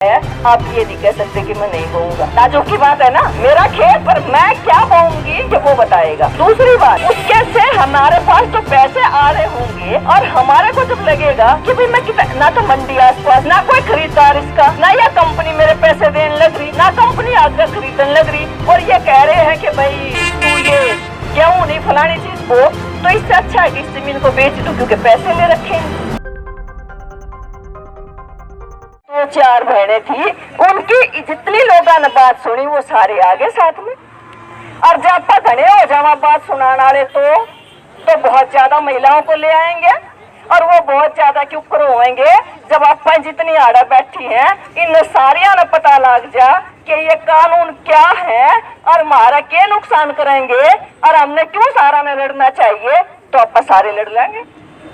आप ये नहीं कह सकते कि मैं नहीं बोऊंगा। ताजुब की बात है ना, मेरा खेत पर मैं क्या बोऊंगी ये वो बताएगा। दूसरी बात, उसके से हमारे पास तो पैसे आ रहे होंगे और हमारे को जब लगेगा कि भाई मैं कितना, ना तो मंडी आसपास, ना कोई खरीदार इसका, ना या कंपनी मेरे पैसे देने लग रही, ना कंपनी आगे खरीदने लग रही, और ये कह रहे हैं कि भाई तू ये गेहूँ नहीं फलानी चीज को, तो इससे अच्छा है कि इस जमीन को बेच दूं क्योंकि पैसे ले रखे हैं। तो 4 बहनें थी, उनकी जितनी लोगों ने बात सुनी वो सारे आगे साथ में, और जब तक घने हो जावा बात सुनाने वाले तो बहुत ज्यादा महिलाओं को ले आएंगे, और वो बहुत ज्यादा क्यों होंगे जब आप जितनी आड़ा बैठी हैं इन सारिया ने पता लग जा कि ये कानून क्या है और हमारा क्या नुकसान करेंगे और हमने क्यों सारा ने लड़ना चाहिए, तो आप सारे लड़ लेंगे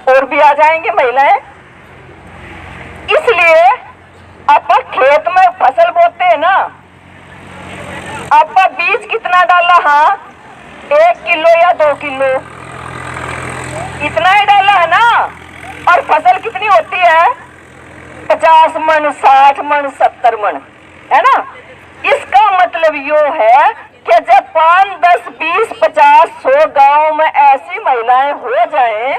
और भी आ जाएंगे महिलाएं। इसलिए आप खेत में फसल बोते हैं ना, आप बीज कितना डाला, हाँ 1 किलो या 2 किलो इतना ही डाला है ना, और फसल कितनी होती है 50 मन 60 मन 70 मन, है ना। इसका मतलब यो है कि जब 5 10 20 50 100 गांव में ऐसी महिलाएं हो जाएं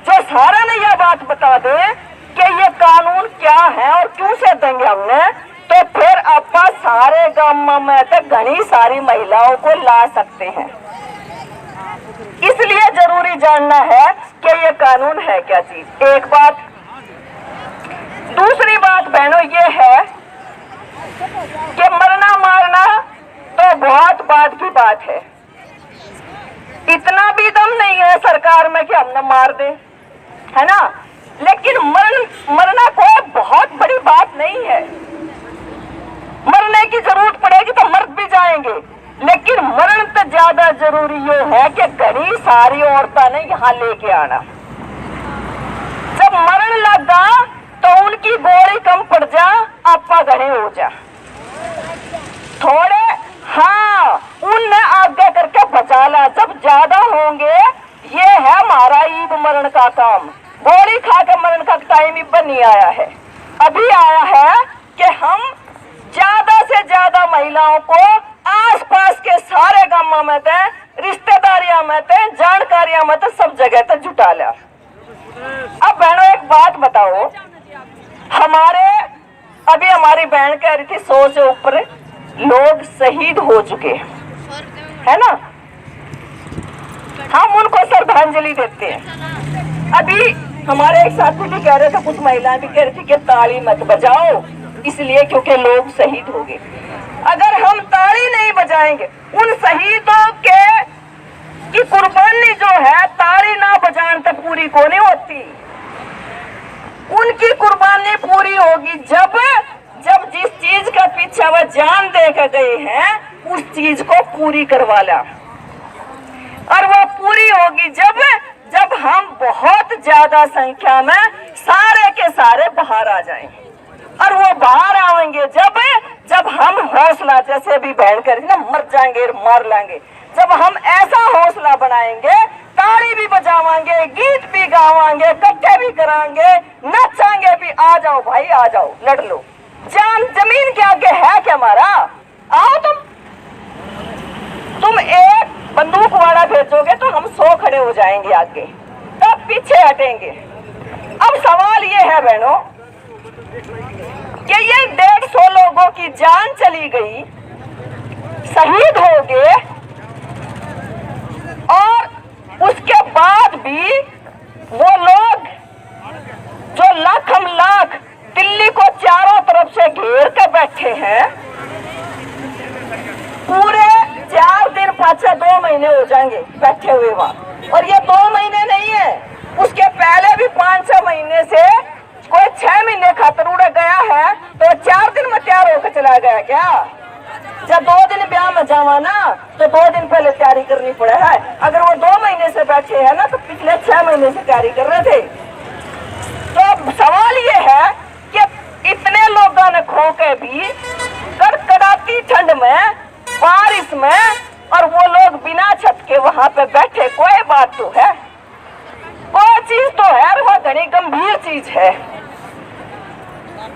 जो सारा ने यह बात बता दे कि ये कानून क्या है और क्यों से देंगे हमने, तो फिर आप सारे गांव में तक घनी सारी महिलाओं को ला सकते हैं। इसलिए जरूरी जानना है कि ये कानून है क्या चीज, एक बात। दूसरी बात बहनों ये है कि मरना मारना तो बहुत बाद की बात है, इतना भी दम नहीं है सरकार में कि हमने मार दे, है ना। लेकिन मरना कोई बहुत बड़ी बात नहीं है, मरने की जरूरत पड़ेगी तो मर भी जाएंगे, लेकिन मरण तो ज्यादा जरूरी ये है कि घनी सारी औरतें ने यहाँ लेके आना। जब मरण लगा तो उनकी गोली कम पड़ जा, आपा घने हो जा थोड़े, हाँ उनने आगे करके बचा ला। जब ज्यादा होंगे, ये है हमारा ईद मरण का काम, गोली खा के मरण का टाइम ही पर नहीं आया है, अभी आया है कि हम ज्यादा से ज्यादा महिलाओं को आसपास के सारे गांव में थे, रिश्तेदारियां में थे, जानकारियां में थे, सब जगह तक जुटा लिया। अब बहनों एक बात बताओ, अभी हमारी बहन कह रही थी 100 से ऊपर लोग शहीद हो चुके है ना, हम उनको श्रद्धांजलि देते हैं। अभी हमारे एक साथी भी कह रहे थे, कुछ महिलाएं भी कह रही थी कि ताली मत बजाओ इसलिए क्योंकि लोग शहीद हो गए। अगर हम ताली नहीं बजाएंगे, उन शहीदों की कुर्बानी जो है ताली ना बजाने तक पूरी को नहीं होती। उनकी कुर्बानी पूरी होगी जब जिस चीज का पीछे वह जान दे के गए हैं उस चीज को पूरी करवा ला, और वह पूरी होगी जब हम बहुत ज्यादा संख्या में सारे के सारे बाहर आ जाएंगे, और वो बाहर आएंगे जब हम हौसला, जैसे अभी बहन करें ना, मर जाएंगे मार लेंगे, जब हम ऐसा हौसला बनाएंगे, ताली भी बजावांगे, गीत भी गावांगे, इकट्ठे भी कराएंगे, नचाएंगे भी, आ जाओ भाई आ जाओ लड़ लो, जान जमीन के आगे है क्या हमारा, आओ तुम एक बंदूक वाला भेजोगे तो हम 100 खड़े हो जाएंगे आगे, तब पीछे हटेंगे। अब सवाल ये है बहनों कि ये 150 लोगों की जान चली गई, शहीद हो गए, और उसके बाद भी वो लोग जो लाख दिल्ली को चारों तरफ से घेर कर बैठे हैं, पूरे 4 दिन 5-6 महीने हो जाएंगे बैठे हुए वहां, और ये 2 महीने नहीं है, उसके पहले भी 5-6 महीने से कोई 6 महीने खातर उड़ गया है, तो 4 दिन में तैयार होकर चला गया क्या। जब 2 दिन ब्याह में जावा ना तो 2 दिन पहले तैयारी करनी पड़े है, अगर वो 2 महीने से बैठे हैं ना तो पिछले 6 महीने से तैयारी कर रहे थे। तो सवाल ये है कि इतने लोगों ने खो के भी कड़कड़ाती ठंड में, बारिश में, और वो लोग बिना छत के वहां पे बैठे, कोई बात तो है, कोई चीज तो है, और वह घनी गंभीर चीज है।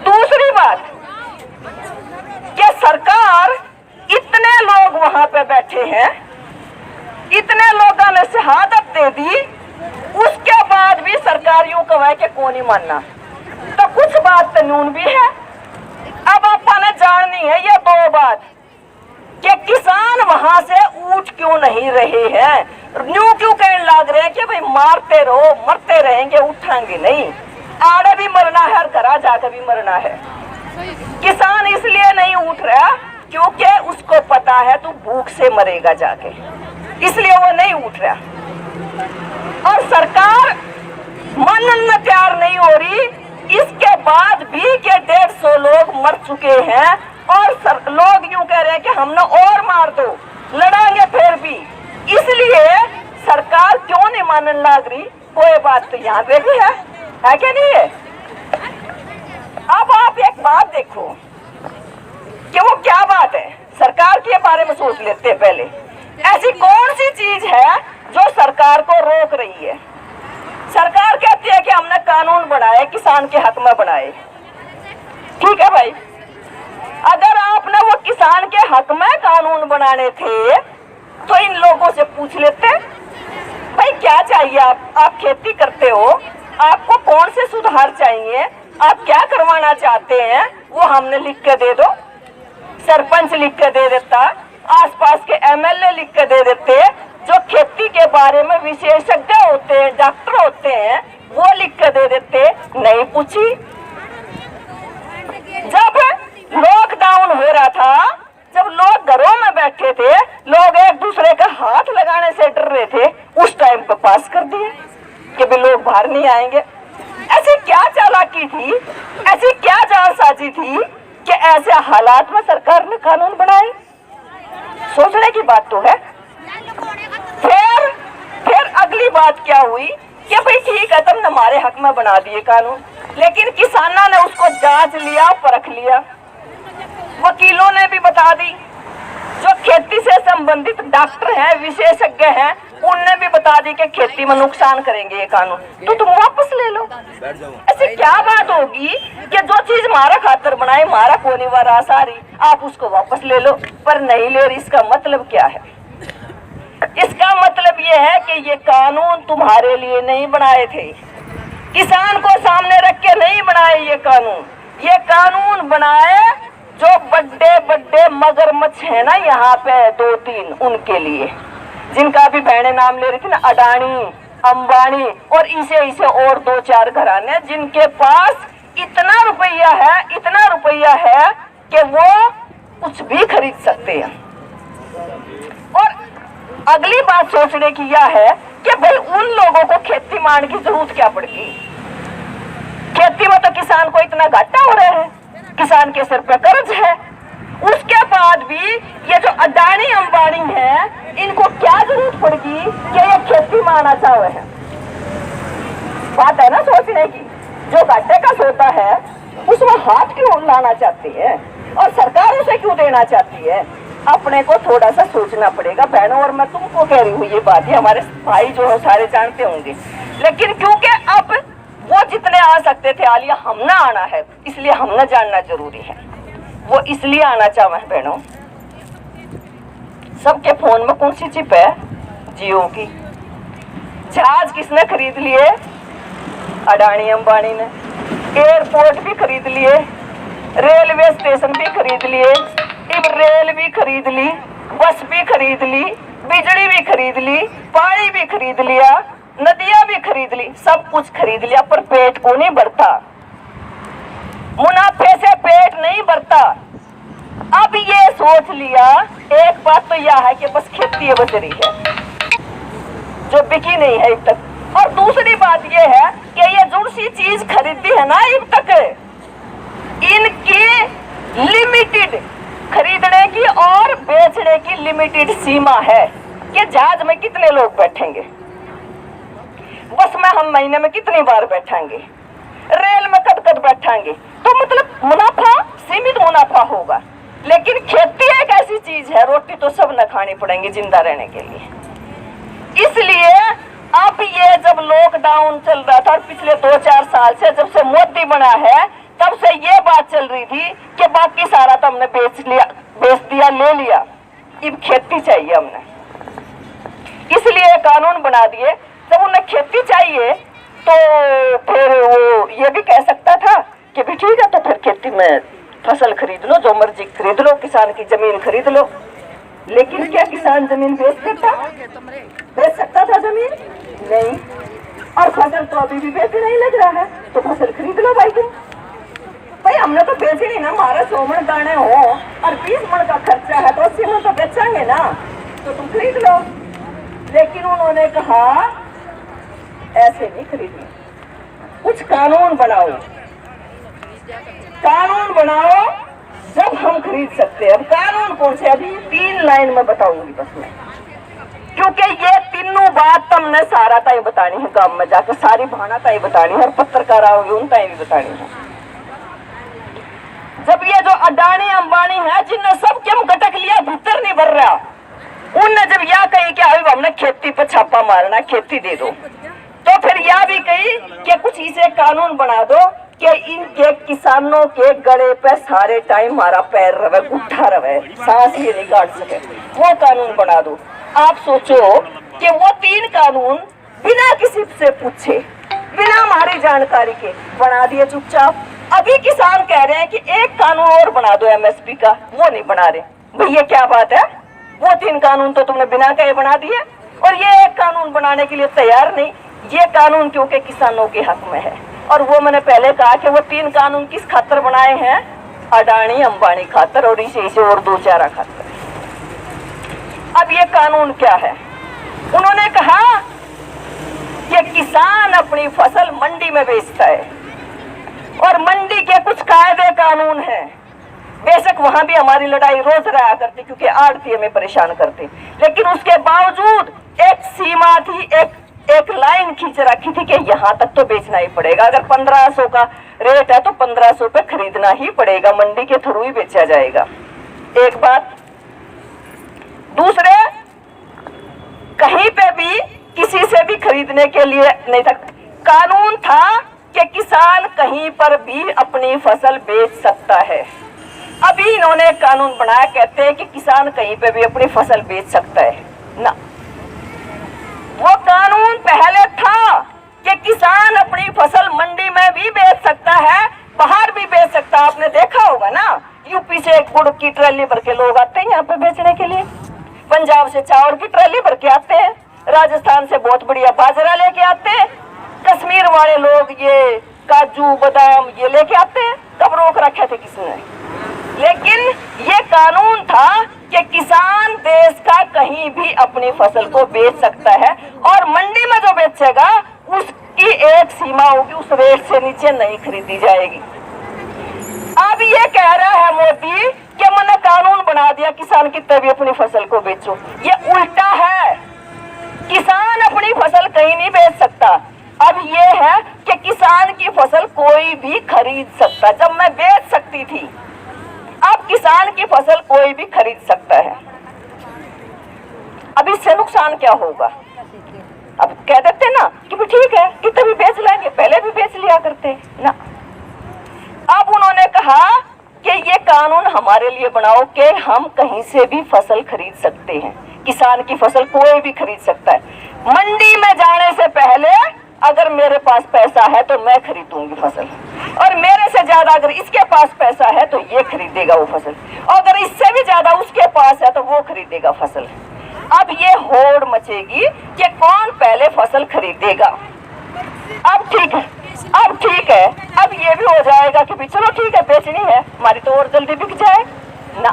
दूसरी बात, सरकार इतने लोग वहां पे बैठे हैं, इतने लोगों ने शहादत दे दी, उसके बाद भी सरकार यूं कहे कि कौन ही मानना, तो कुछ बात कानून भी है। अब आपने जाननी है ये दो बात कि किसान वहां से उठ क्यों नहीं रहे हैं, न्यू क्यों कहने लग रहे हैं कि भाई मारते रहो, मरते रहेंगे, उठाएंगे नहीं, आड़े भी मरना है और घरा जाकर भी मरना है। किसान इसलिए नहीं उठ रहा क्योंकि उसको पता है तू भूख से मरेगा जाके, इसलिए वो नहीं उठ रहा। और सरकार मानने में तैयार नहीं हो रही, इसके बाद भी के 150 लोग मर चुके हैं और लोग यूं कह रहे हैं कि हमने और मार दो, लड़ाएंगे फिर भी। इसलिए सरकार क्यों नहीं मानने लग रही, कोई बात तो यहाँ पे भी है कि नहीं है। अब आप एक बात देखो कि वो क्या बात है, सरकार के बारे में सोच लेते हैं पहले। ऐसी कौन सी चीज है जो सरकार को रोक रही है? सरकार कहती है कि हमने कानून बनाए, किसान के हक में बनाए, ठीक है भाई। अगर आपने वो किसान के हक में कानून बनाने थे तो इन लोगों से पूछ लेते, भाई क्या चाहिए, आप खेती करते हो, आपको कौन से सुधार चाहिए, आप क्या करवाना चाहते हैं, वो हमने लिख के दे दो। सरपंच लिख के दे देता, आसपास के एमएलए लिख के दे देते, जो खेती के बारे में विशेषज्ञ होते हैं, डॉक्टर होते हैं, वो लिख के दे देते। नहीं पूछी। जब लॉकडाउन हो रहा था, जब लोग घरों में बैठे थे, लोग एक दूसरे का हाथ लगाने से डर रहे थे, उस टाइम पे पास कर दिए कि भी लोग बाहर नहीं आएंगे। ऐसी क्या चालाकी थी, ऐसी क्या जालसाजी थी कि ऐसे हालात में सरकार ने कानून बनाए? सोचने की बात तो है। फिर अगली बात क्या हुई कि भाई ठीक है, तुमने हमारे हक में बना दिए कानून, लेकिन किसानों ने उसको जांच लिया, परख लिया, वकीलों ने भी बता दी, जो खेती से संबंधित डॉक्टर हैं, विशेषज्ञ हैं, उनने भी बता दी कि खेती में नुकसान करेंगे ये कानून, तो तुम वापस ले लो। ऐसी क्या बात होगी कि जो चीज हमारा खातर बनाए, हमारा कोनी वारा सारी, आप उसको वापस ले लो, पर नहीं ले रही। इसका मतलब क्या है? इसका मतलब ये है कि ये कानून तुम्हारे लिए नहीं बनाए थे, किसान को सामने रख के नहीं बनाए ये कानून बनाए जो बड़े बड़े मगरमच्छ है ना यहाँ पे 2-3, उनके लिए, जिनका भी बहने नाम ले रही थी ना, अडानी, अंबानी और इसे और 2-4 घराने, जिनके पास इतना रुपया है कि वो कुछ भी खरीद सकते हैं। और अगली बात सोचने की यह है कि भाई उन लोगों को खेती मारने की जरूरत क्या पड़ती? खेती में तो किसान को इतना घाटा हो रहा है, किसान के सिर पे कर्ज है, उसके बाद भी ये जो अडानी अंबानी है, इनको क्या जरूरत पड़ेगी कि ये खेती में आना चाहे है? बात है ना सोचने की। जो घाटे का सोता है उसमें हाथ क्यों लाना चाहती है और सरकार उसे क्यों देना चाहती है? अपने को थोड़ा सा सोचना पड़ेगा बहनों। और मैं तुमको कह रही हूँ ये बात, है हमारे भाई जो है सारे जानते होंगे, लेकिन क्योंकि अब वो जितने आ सकते थे आलिया, हमने आना है, इसलिए हमने जानना जरूरी है। वो इसलिए आना चाहे बहनों, सबके फोन में कौन सी चिप है? जियो की। जहाज किसने खरीद लिए? अडानी अंबानी ने। एयरपोर्ट भी खरीद लिए, रेलवे स्टेशन भी खरीद लिए, रेल भी खरीद ली, बस भी खरीद ली, बिजली भी खरीद ली, पानी भी खरीद लिया, नदियां भी खरीद ली, सब कुछ खरीद लिया, पर पेट को नहीं भरता। मुनाफे से पेट नहीं भरता। अब ये सोच लिया, एक बात तो यह है कि बस खेती बच रही है जो बिकी नहीं है अब तक। और दूसरी बात ये है कि ये जो सी चीज खरीदी है ना अब तक, इनकी लिमिटेड खरीदने की और बेचने की लिमिटेड सीमा है कि जहाज में कितने लोग बैठेंगे, बस में हम महीने में कितनी बार बैठेंगे, रेल में कद बैठेंगे, तो मतलब मुनाफा सीमित मुनाफा होगा। लेकिन खेती एक ऐसी चीज है, रोटी तो सब न खानी पड़ेंगी जिंदा रहने के लिए। इसलिए अब ये जब लॉकडाउन चल रहा था और पिछले 2-4 साल से जब से मोदी बना है, तब से ये बात चल रही थी कि बाकी सारा तो हमने बेच दिया, ले लिया, अब खेती चाहिए हमने, इसलिए कानून बना दिए। जब उन्हें खेती चाहिए तो फिर वो ये भी कह सकता था कि भी ठीक है, तो फिर खेती में फसल खरीद लो, जो मर्जी खरीद लो, किसान की जमीन खरीद लो। लेकिन क्या किसान जमीन बेच सकता था जमीन? नहीं। और फसल तो अभी भी बेचने नहीं लग रहा है, तो फसल खरीद लो भाई तुम। भाई हमने तो बेची नहीं ना, हमारा 100 मन दाने हो और 20 मन का खर्चा है, तो 80 मन तो बेचेंगे ना, तो तुम खरीद लो। लेकिन उन्होंने कहा ऐसे नहीं खरीदना, कुछ कानून बनाओ, कानून बनाओ जब हम खरीद सकते हैं। अब कानून कौन से? अभी 3 लाइन में बताऊंगी बस मैं, क्योंकि ये तीनों बात तुमने सारा ताई बतानी है, गांव में जाकर सारी भाना ताई बतानी है, और पत्रकार आओगे उन ताई भी बतानी है। जब ये जो अडानी अंबानी है, जिनने सब क्यों गटक लिया, भीतर नहीं भर रहा, उनने जब यह कही कि अभी हमने खेती पर छापा मारना, खेती दे दो, तो फिर यह भी कही कि कुछ इसे कानून बना दो कि इनके किसानों के गले पे सारे टाइम हमारा पैर रहे, उठा रहे, सांस ही नहीं काट सके, वो कानून बना दो। आप सोचो कि वो 3 कानून बिना किसी से पूछे, बिना हमारी जानकारी के बना दिए चुपचाप। अभी किसान कह रहे हैं कि एक कानून और बना दो एमएसपी का, वो नहीं बना रहे। भैया क्या बात है, वो 3 कानून तो तुमने बिना कहे बना दिए, और ये एक कानून बनाने के लिए तैयार नहीं। ये कानून क्योंकि किसानों के हक में है, और वो मैंने पहले कहा कि वो 3 कानून किस खातर बनाए हैं? अडानी अंबानी खातर, और इसे और 2-4 खातर। अब ये कानून क्या है? उन्होंने कहा कि किसान अपनी फसल मंडी में बेचता है, और मंडी के कुछ कायदे कानून हैं। बेशक वहां भी हमारी लड़ाई रोज रहा करती, क्योंकि आड़ती हमें परेशान करते, लेकिन उसके बावजूद एक सीमा थी, एक लाइन खींच रखी थी कि यहाँ तक तो बेचना ही पड़ेगा। अगर 1500 का रेट है तो 1500 पे खरीदना ही पड़ेगा, मंडी के थ्रू ही बेचा जाएगा। एक बात। दूसरे, कहीं पे भी किसी से भी खरीदने के लिए नहीं था, कानून था कि किसान कहीं पर भी अपनी फसल बेच सकता है। अभी इन्होंने कानून बनाया, कहते हैं कि किसान कहीं पे भी अपनी फसल बेच सकता है ना। वो कानून पहले था कि किसान अपनी फसल मंडी में भी बेच सकता है, बाहर भी बेच सकता है। आपने देखा होगा ना, यूपी से गुड़ की ट्रैली भर के लोग आते हैं यहाँ पे बेचने के लिए, पंजाब से चावल की ट्रैली भर के आते हैं, राजस्थान से बहुत बढ़िया बाजरा लेके आते हैं, कश्मीर वाले लोग ये काजू बादाम ये लेके आते हैं। कब रोक रखे थे किसने? लेकिन ये कानून था कि किसान देश का कहीं भी अपनी फसल को बेच सकता है, और मंडी में जो बेचेगा उसकी एक सीमा होगी, उस रेट से नीचे नहीं खरीदी जाएगी। अब ये कह रहा है मोदी कि मैंने कानून बना दिया किसान की तभी अपनी फसल को बेचो। ये उल्टा है, किसान अपनी फसल कहीं नहीं बेच सकता। अब ये है कि किसान की फसल कोई भी खरीद सकता। जब मैं बेच सकती थी, अब किसान की फसल कोई भी खरीद सकता है। अब इससे नुकसान क्या होगा? अब कह देते ना कि ठीक है कि तभी बेच लेंगे, पहले भी बेच लिया करते ना। अब उन्होंने कहा कि ये कानून हमारे लिए बनाओ कि हम कहीं से भी फसल खरीद सकते हैं, किसान की फसल कोई भी खरीद सकता है। मंडी में जाने से पहले अगर मेरे पास पैसा है तो मैं खरीदूंगी फसल, और मेरे से ज्यादा अगर इसके पास पैसा है तो ये खरीदेगा वो फसल, और अगर इससे भी ज्यादा उसके पास है तो वो खरीदेगा फसल। अब ये होड़ मचेगी कि कौन पहले फसल खरीदेगा। अब ठीक है, अब ये भी हो जाएगा कि भी चलो ठीक है बेचनी है हमारी तो और जल्दी बिक जाए ना।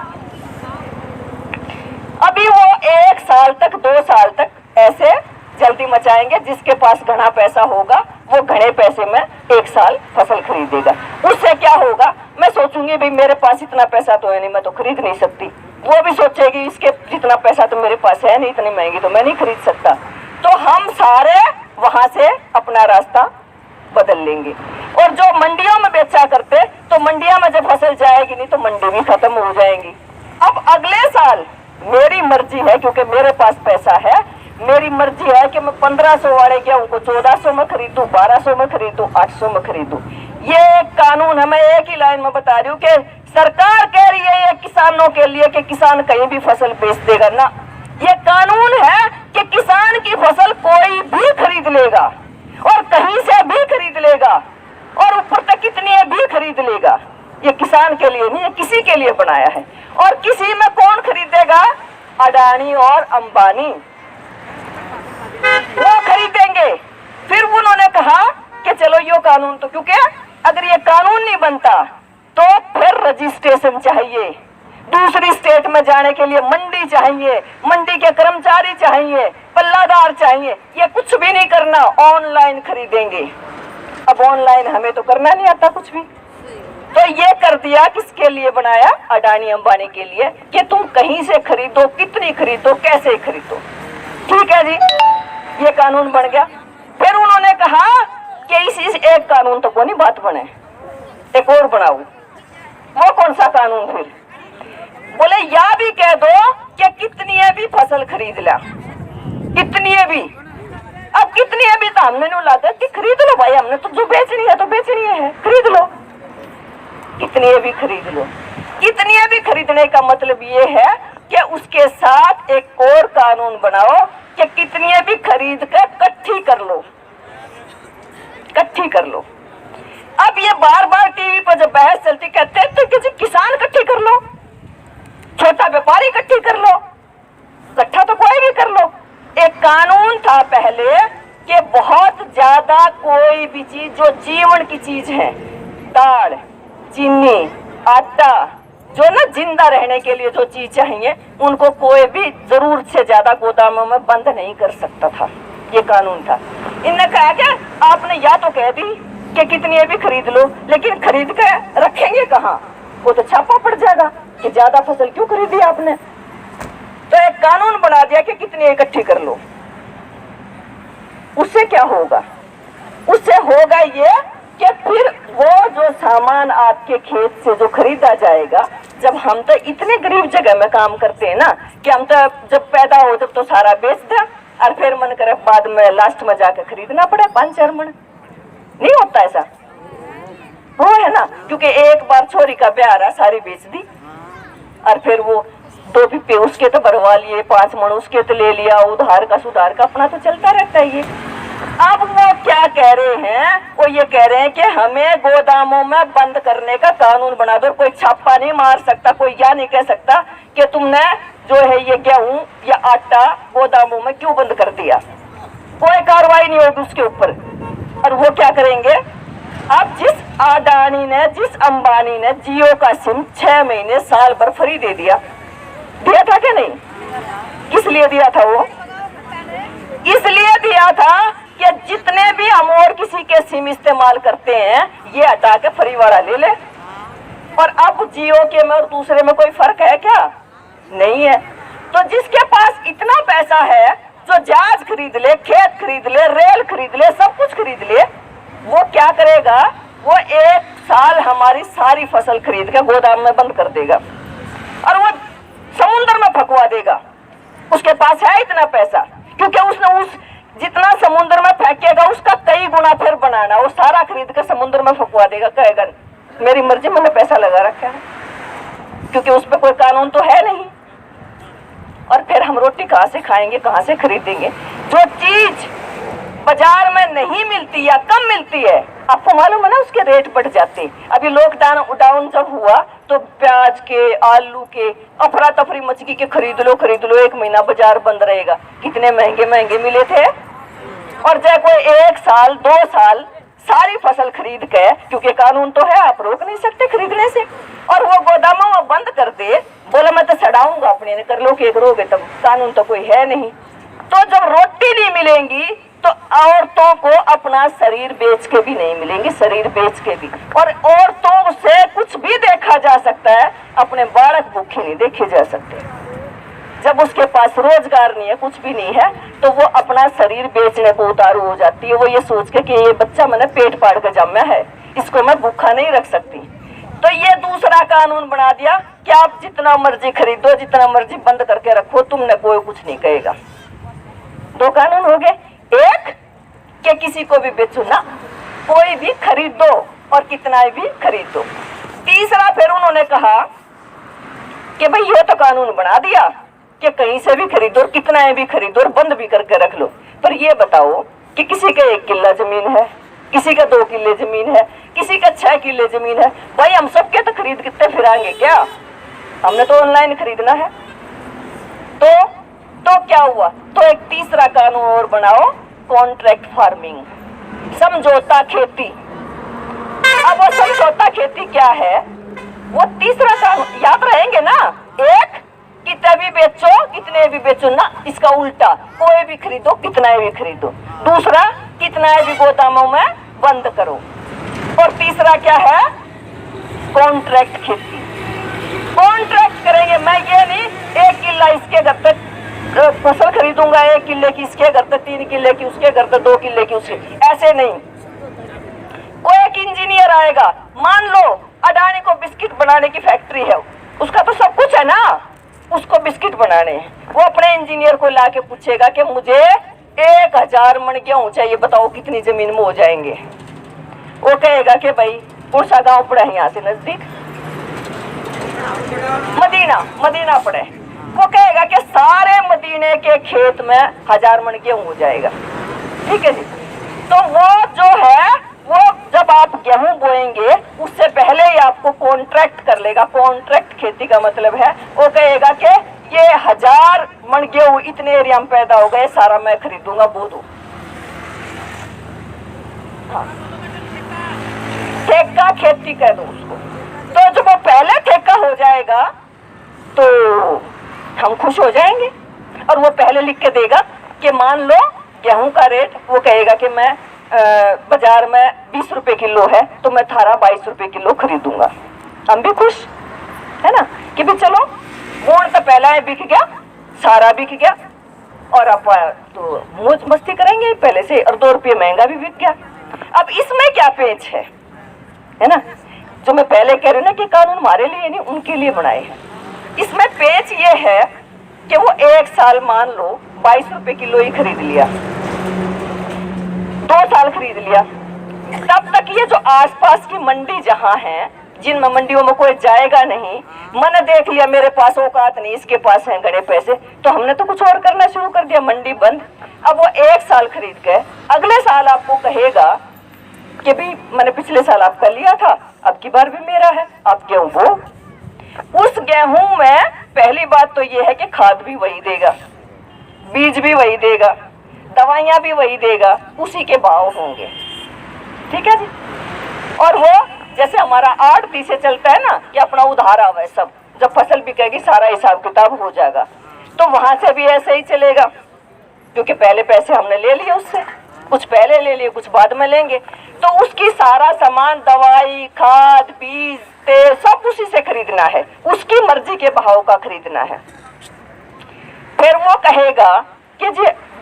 अभी वो 1 साल तक 2 साल तक ऐसे जल्दी मचाएंगे, जिसके पास घना पैसा होगा वो घने पैसे में 1 साल फसल खरीदेगा। उससे क्या होगा? मैं सोचूंगी भाई मेरे पास इतना पैसा तो है नहीं, मैं तो खरीद नहीं सकती। वो भी सोचेगी इसके जितना पैसा तो मेरे पास है नहीं, इतनी महंगी तो मैं नहीं खरीद सकता। तो हम सारे वहां से अपना रास्ता बदल लेंगे, और जो मंडियों में बेचा करते तो मंडियों में जब फसल जाएगी नहीं तो मंडी भी खत्म हो जाएंगी। अब अगले साल मेरी मर्जी है, क्योंकि मेरे पास पैसा है, मेरी मर्जी है कि मैं 1500 वाले गेहूं को 1400 में खरीदूं, 1200 में खरीदूं, 800 में खरीदूं। ये एक कानून है, मैं एक ही लाइन में बता रही हूँ कि सरकार कह रही है ये किसानों के लिए कि किसान कहीं भी फसल बेच देगा ना, ये कानून है कि किसान की फसल कोई भी खरीद लेगा और कहीं से भी खरीद लेगा और ऊपर तक कितनी भी खरीद लेगा। ये किसान के लिए नहीं, ये किसी के लिए बनाया है। और किसी में कौन खरीदेगा? अडानी और अंबानी, वो खरीदेंगे। फिर उन्होंने कहा कि चलो ये कानून तो, क्योंकि अगर ये कानून नहीं बनता तो फिर रजिस्ट्रेशन चाहिए, दूसरी स्टेट में जाने के लिए मंडी चाहिए, मंडी के कर्मचारी चाहिए, पल्लादार चाहिए, ये कुछ भी नहीं करना, ऑनलाइन खरीदेंगे। अब ऑनलाइन हमें तो करना नहीं आता कुछ भी, तो ये कर दिया। किसके लिए बनाया? अडानी अंबानी के लिए, कि तुम कहीं से खरीदो, कितनी खरीदो, कैसे खरीदो। ठीक है जी, ये कानून बन गया। फिर उन्होंने कहा कि इस एक कानून तो कोई नहीं बात बने, एक और बनाओ। वो कौन सा कानून? फिर बोले या भी कह दो कि कितनी भी फसल खरीद ला, कितनी भी। अब कितनी भी तो हमने नहीं लाता कि खरीद लो भाई, हमने तो जो बेचनी है तो बेचनी है, खरीद लो, कितनी भी खरीद लो। कितनी भी खरीदने का मतलब ये है कि उसके साथ एक और कानून बनाओ कि कितनी भी खरीद कर इकट्ठी कर लो, इकट्ठी कर लो। अब ये बार बार टीवी पर जब बहस चलती, कहते हैं तो किसी किसान इकट्ठी कर लो, छोटा व्यापारी इकट्ठी कर लो, इकट्ठा तो कोई भी कर लो। एक कानून था पहले कि बहुत ज्यादा कोई भी चीज जो जीवन की चीज है, दाल, चीनी, आटा, जो ना जिंदा रहने के लिए जो चीज चाहिए, उनको कोई भी जरूरत से ज्यादा गोदामों में बंद नहीं कर सकता था। ये कानून था। इनने कहा कि आपने या तो कह दी कि कितनी भी खरीद लो, लेकिन खरीद कर रखेंगे कहाँ? वो तो छापा पड़ जाएगा कि ज्यादा फसल क्यों खरीदी आपने। तो एक कानून बना दिया कि कितनी इकट्ठी कर लो। उससे क्या होगा? उससे होगा ये कि फिर वो जो सामान आपके खेत से जो खरीदा जाएगा, जब हम तो इतने गरीब जगह में काम करते हैं ना कि हम तो जब पैदा हो जब तो सारा बेच दे और फिर मन करे बाद में लास्ट में जाकर खरीदना पड़े 5-4 मन। नहीं होता ऐसा, वो है ना, क्योंकि एक बार छोरी का ब्याह रहा, सारी बेच दी और फिर वो 2 पिप्पे उसके तो भरवा लिए, 5 मन उसके तो ले लिया, उधार का सुधार का अपना तो चलता रहता है ये। अब वो क्या कह रहे हैं? वो ये कह रहे हैं कि हमें गोदामों में बंद करने का कानून बना दो। कोई छापा नहीं मार सकता, कोई या नहीं कह सकता कि तुमने जो है ये गेहूं या आटा गोदामों में क्यों बंद कर दिया, कोई कार्रवाई नहीं होगी उसके ऊपर। और वो क्या करेंगे? अब जिस अडानी ने, जिस अंबानी ने जियो का सिम 6 महीने साल भर फ्री दे दिया, दिया था क्या नहीं? किस लिए दिया था? वो इसलिए दिया था कि जितने भी हम और किसी के सिम इस्तेमाल करते हैं ये हटा के फ्री वाला ले ले। और अब जियो के में और दूसरे में कोई फर्क है क्या? नहीं है। तो जिसके पास इतना पैसा है, जो जहाज खरीद ले, खेत खरीद ले, रेल खरीद ले, सब कुछ खरीद ले, वो क्या करेगा? वो 1 साल हमारी सारी फसल खरीद के गोदाम में बंद कर देगा और वो समुद्र में फंकवा देगा। उसके पास है इतना पैसा, क्योंकि उसने उस जितना समुद्र में फेंकेगा उसका कई गुना फिर बनाना, वो सारा खरीद कर समुद्र में फंकवा देगा। कहेगा मेरी मर्जी, मैंने पैसा लगा रखा है, क्योंकि उस पर कोई कानून तो है नहीं। और फिर हम रोटी कहाँ से खाएंगे, कहाँ से खरीदेंगे? जो चीज बाजार में नहीं मिलती या कम मिलती है, आपको मालूम है ना, उसके रेट बढ़ जाते। अभी लॉकडाउन जब हुआ तो प्याज के, आलू के अफरा तफरी मचकी के खरीद लो 1 महीना बाजार बंद रहेगा। कितने महंगे महंगे मिले थे। और चाहे कोई 1 साल 2 साल सारी फसल खरीद के, क्योंकि कानून तो है, आप रोक नहीं सकते खरीदने से, और वो गोदामों में बंद कर दे, बोला मैं तो सड़ाऊंगा अपने, कर लो कि करोगे, तब कानून तो कोई है नहीं। तो जब रोटी नहीं मिलेंगी तो औरतों को अपना शरीर बेच के भी नहीं मिलेंगे, शरीर बेच के भी। और औरतों से कुछ भी देखा जा सकता है, अपने बालक भूखे नहीं देखे जा सकते। जब उसके पास रोजगार नहीं है, कुछ भी नहीं है, तो वो अपना शरीर बेचने को उतारू हो जाती है। वो ये सोच के कि ये बच्चा मैंने पेट फाड़ कर जन्मा है, इसको मैं भूखा नहीं रख सकती। तो ये दूसरा कानून बना दिया कि आप जितना मर्जी खरीदो, जितना मर्जी बंद करके रखो, तुमने कोई कुछ नहीं कहेगा। 2 कानून हो गए। एक कि किसी को भी बेचो ना, कोई भी खरीदो और कितना भी खरीदो। तीसरा फिर उन्होंने कहा कि भाई ये तो कानून बना दिया कि कहीं से भी खरीदो और कितना भी खरीदो और बंद भी करके रख लो, पर ये बताओ कि किसी का 1 किला जमीन है, किसी का 2 किले जमीन है, किसी का 6 किले जमीन है, भाई हम सबके तो खरीद कितने फिरांगे क्या? हमने तो ऑनलाइन खरीदना है। तो क्या हुआ? तो एक तीसरा कानून और बनाओ, कॉन्ट्रैक्ट फार्मिंग, समझौता खेती। अब वो समझौता खेती क्या है? वो तीसरा कानून याद रहेंगे ना, एक कितना भी बेचो कितने भी बेचो ना, इसका उल्टा कोई भी खरीदो कितना भी खरीदो। दूसरा, कितना भी गोदामों में बंद करो। और तीसरा क्या है? कॉन्ट्रैक्ट खेती। कॉन्ट्रैक्ट करेंगे, मैं ये नहीं 1 किला इसके घर पे फसल खरीदूंगा, 1 किले की इसके घर पे, 3 किले की उसके घर पे, 2 किले की उसके, ऐसे नहीं। कोई एक इंजीनियर आएगा, मान लो अडानी को बिस्किट बनाने की फैक्ट्री है, उसका तो सब कुछ है ना, उसको बिस्किट बनाने हैं, वो अपने इंजीनियर को लाके पूछेगा कि मुझे 1000 मन गेहूं चाहिए, बताओ कितनी जमीन में हो जाएंगे? वो कहेगा कि भाई पुरसा गांव पड़ा है यहाँ से नजदीक, मदीना पड़े। वो कहेगा कि सारे मदीने के खेत में 1000 मन गेहूं हो जाएगा। ठीक है जी। तो वो जो है, वो जब आप गेहूं बोएंगे उससे पहले ही आपको कॉन्ट्रैक्ट कर लेगा। कॉन्ट्रैक्ट खेती का मतलब है, वो कहेगा कि ये 1000 मन गेहूं इतने एरिया में पैदा हो गए, सारा मैं खरीदूंगा, बो दो। हाँ, ठेका खेती कह दो उसको। तो जब वो पहले ठेका हो जाएगा तो हम खुश हो जाएंगे, और वो पहले लिख के देगा कि मान लो गेहूं का रेट, वो कहेगा कि मैं बाजार में 20 रुपए किलो है, तो मैं थारा 22 रुपए किलो खरीदूंगा। हम भी खुश है ना कि भी चलो मोड़ तो पहला है बिक गया, सारा बिक गया, और अब तो मौज मस्ती करेंगे पहले से, और 2 रुपये महंगा भी बिक गया। अब इसमें क्या पेच है ना, जो मैं पहले कह रही हूँ ना कि कानून हमारे लिए नहीं उनके लिए बनाए हैं। इसमें पेच ये है कि वो 1 साल मान लो 22 रुपए किलो ही खरीद लिया, 2 साल खरीद लिया, तब तक ये जो आसपास की मंडी जहाँ है, जिन मंडियों में कोई जाएगा नहीं, मैंने देख लिया मेरे पास औकात नहीं, इसके पास है घड़े पैसे, तो हमने तो कुछ और करना शुरू कर दिया, मंडी बंद। अब वो 1 साल खरीद गए, अगले साल आपको कहेगा कि भी मैंने पिछले साल आपका लिया था, अब की बार भी मेरा है, आप गेहूं बो। उस गेहूं में पहली बात तो ये है कि खाद भी वही देगा, बीज भी वही देगा, दवाइयां भी वही देगा, उसी के भाव होंगे। ठीक है जी। और वो जैसे हमारा 8 से चलता है ना कि अपना उधार आवे सब, जब फसल बिकेगी सारा हिसाब किताब हो जाएगा, तो वहां से भी ऐसे ही चलेगा, क्योंकि पहले पैसे हमने ले लिए उससे, कुछ पहले ले लिए कुछ बाद में लेंगे, तो उसकी सारा सामान, दवाई, खाद, बीज, तेल, सब उसी से खरीदना है, उसकी मर्जी के भाव का खरीदना है। फिर वो कहेगा कि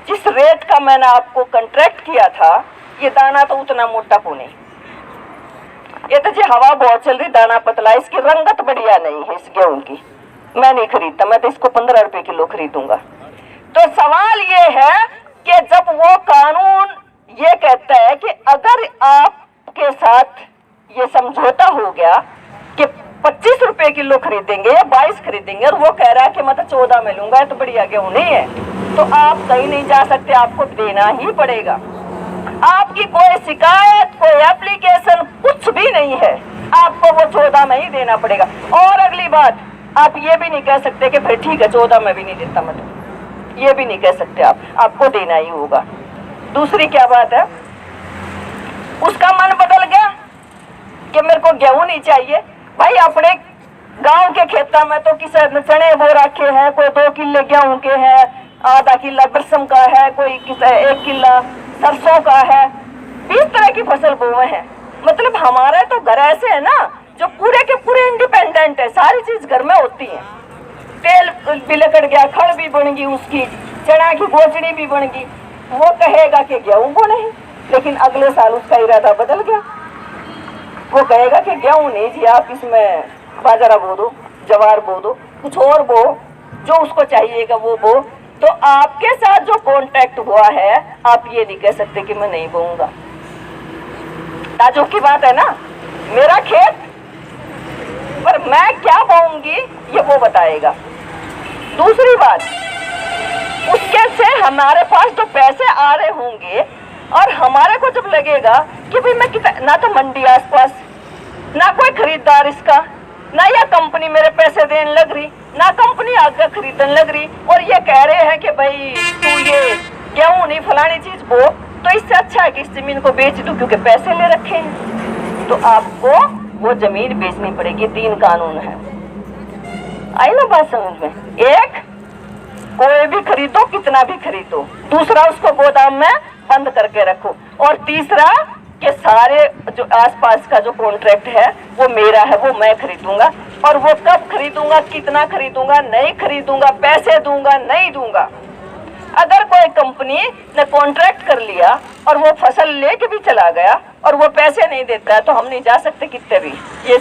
जिस रेट का मैंने आपको कॉन्ट्रैक्ट किया था, ये दाना तो उतना मोटा पुणे, ये तो जी हवा बहुत चल रही, दाना पतला, इसकी रंगत बढ़िया नहीं है इस गेहूं की, मैं नहीं खरीदता, मैं तो इसको 15 रुपए किलो खरीदूंगा। तो सवाल ये है कि जब वो कानून ये कहता है कि अगर आपके साथ ये समझौता हो गया कि 25 रुपए किलो खरीदेंगे या 22 खरीदेंगे, और वो कह रहा है कि मैं तो 14 में लूंगा, तो बढ़िया गेहूं नहीं है, तो आप कहीं नहीं जा सकते, आपको देना ही पड़ेगा। आपकी कोई शिकायत, कोई एप्लीकेशन कुछ भी नहीं है, आपको वो 14 में ही देना पड़ेगा। और अगली बात, आप ये भी नहीं कह सकते कि भाई ठीक है 14 में भी नहीं देता, मतलब ये भी नहीं कह सकते आप, आपको देना ही होगा। दूसरी क्या बात है, उसका मन बदल गया कि मेरे को गेहूं नहीं चाहिए, भाई अपने गांव के खेता में तो किसी ने चने बो रखे हैं, कोई 2 किले गेहूं के हैं, आधा किला बरसम का है, कोई 1 किला सरसों का है, 20 तरह की फसल बोए हैं। मतलब हमारे तो घर ऐसे है ना जो पूरे के पूरे इंडिपेंडेंट है, सारी चीज घर में होती है, तेल भी लकड़ गया, खड़ भी बन गई उसकी, चना की गोचड़ी भी बन गई। वो कहेगा कि गेहूं बोने हैं, लेकिन अगले साल उसका इरादा बदल गया, वो कहेगा कि गेहूं नहीं जी, आप इसमें बाजरा बो दो, जवार बो दो, कुछ और बो, जो उसको चाहिएगा वो बो। तो आपके साथ जो कॉन्ट्रैक्ट हुआ है, आप ये नहीं कह सकते कि मैं नहीं बोऊंगा। ताजुब की बात है ना, मेरा खेत, पर मैं क्या बोऊंगी ये वो बताएगा। दूसरी बात, उसके से हमारे पास जो पैसे आ रहे होंगे और हमारे को जब लगेगा कि भाई मैं कितना, ना तो मंडी आसपास, ना कोई खरीदार इसका, ना यह कंपनी मेरे पैसे देने लग रही, ना कंपनी आगे खरीदने लग रही, और ये कह रहे हैं कि भाई तू ये गेहूं नहीं फलानी चीज बो, तो इससे अच्छा है कि इस जमीन को बेच दूं क्योंकि पैसे ले रखे हैं। तो आपको वो जमीन बेचनी पड़ेगी। 3 कानून है। आई ना बात समझ में? एक, कोई भी खरीदो, कितना भी खरीदो। दूसरा, उसको गोदाम में बंद करके रखो। और तीसरा कि सारे जो आसपास का जो कॉन्ट्रैक्ट है वो मेरा है, वो मैं खरीदूंगा। और वो कब खरीदूंगा, कितना खरीदूंगा, नहीं खरीदूंगा, पैसे दूंगा, नहीं दूंगा। अगर कोई कंपनी ने कॉन्ट्रैक्ट कर लिया और वो फसल लेके भी चला गया और वो पैसे नहीं देता है तो हम नहीं जा सकते कितने भी। ये